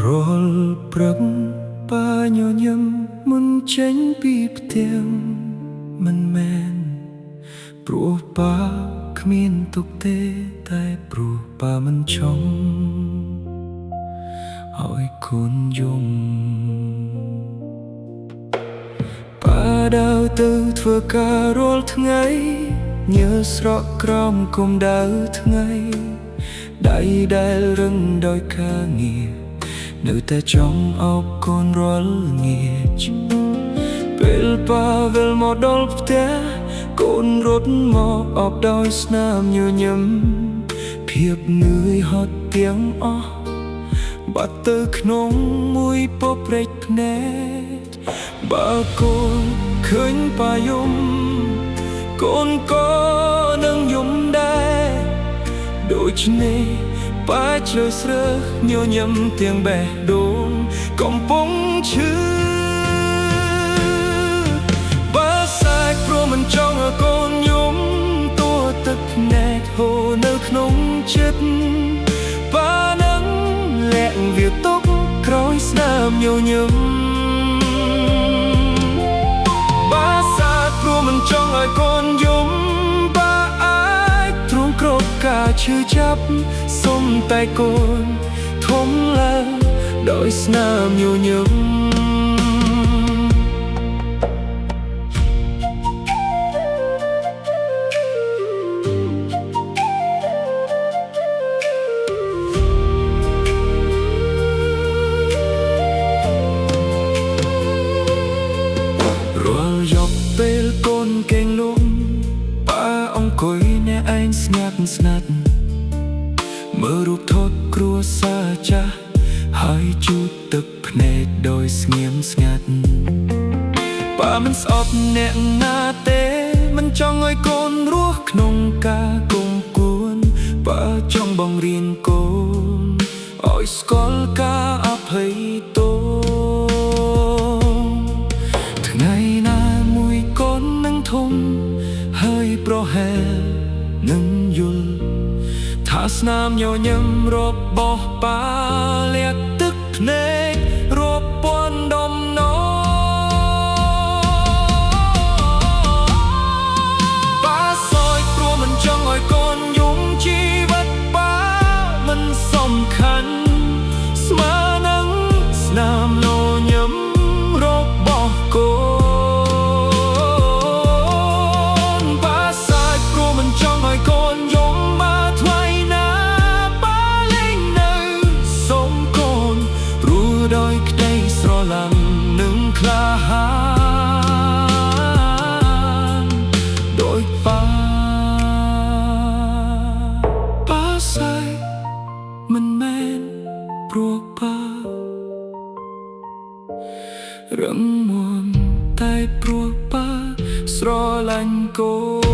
រាល់ព្រឹកប៉ាញញឹមមុនចេញពីផ្ទះមិនមែនព្រោះប៉ាគ្មានទុកទេតែព្រោះប៉ាមិនចង់ឲ្យកូនយំប៉ាដើរទៅធ្វើការរាល់ថ្ងៃញើសស្រកក្រោមគុំដៅថ្ងៃដៃដែលរឹងដោយការងារនៅតែចង់អោបកូនរាល់ងាចពេលប៉ាវិលមកដល់ផ្ទះកូនរត់មកអបដោយស្នាមញញឹមភាពនឿយហត់ទាំងអស់បាត់ទៅក្នុងមួយពព្រែកភ្នែកបើកូនឃើញប៉ាយំកូនក៏នឹងយំដែរដូច្នេះប៉ាជ្រើសរើសញញឹមទាំងបេះដូងកំពុងឈឺបើសាច់ព្រោះមិនចង់ឲ្យកូនយំតួទឹកភ្នែកហូរនៅក្នុងចិត្តប៉ានឹងលាក់វាទុកក្រោយស្នាមញញឹមបើសាច់ព្រោះមិនចង់ឲ្យកូនយំប៉ាអាចទ្រាំគ្រប់ការឈឺចាប់សុំតែកូនធំឡើងដោយស្នាមញញឹមរាល់យប់ពេលកូនគេងលំប៉ាអង្គុយអ្នកឯងស្ងាត់ស្ងាត់មើលរូបថតគ្រួសារចាស់ហើយជូតទឹកភ្នែកដោយស្ងៀមស្ងាត់ប៉ាមិនស្អប់អ្នកណាទេមិនចង់ឲ្យកូនរស់ក្នុងការគំគួនប៉ាចង់បង្រៀនកូនឲ្យស្គាល់ការអភ័យទោសថ្ងៃណាមួយកូននឹងធំហើយប្រហែលនឹងយល់ថាស្នាមញញឹមរបស់ប៉ាលាក់ទឹកភ្នែករាប់ពាន់ដំណប៉ាសោយព្រោះមិនចង់ឲ្យកូនយំជីវិតប៉ាមិនសំខាន់ស្មើនឹងស្នាមញញឹមរបស់កូនប៉ាសោយព្រោះមិនចង់ឲ្យកូនយំដោយក្តីស្រឡាញ់នឹងក្លាហានដោយប៉ាសៃមិនមែនព្រោះប៉ារឹងមាំតែព្រោះប៉ាស្រឡាញ់កូន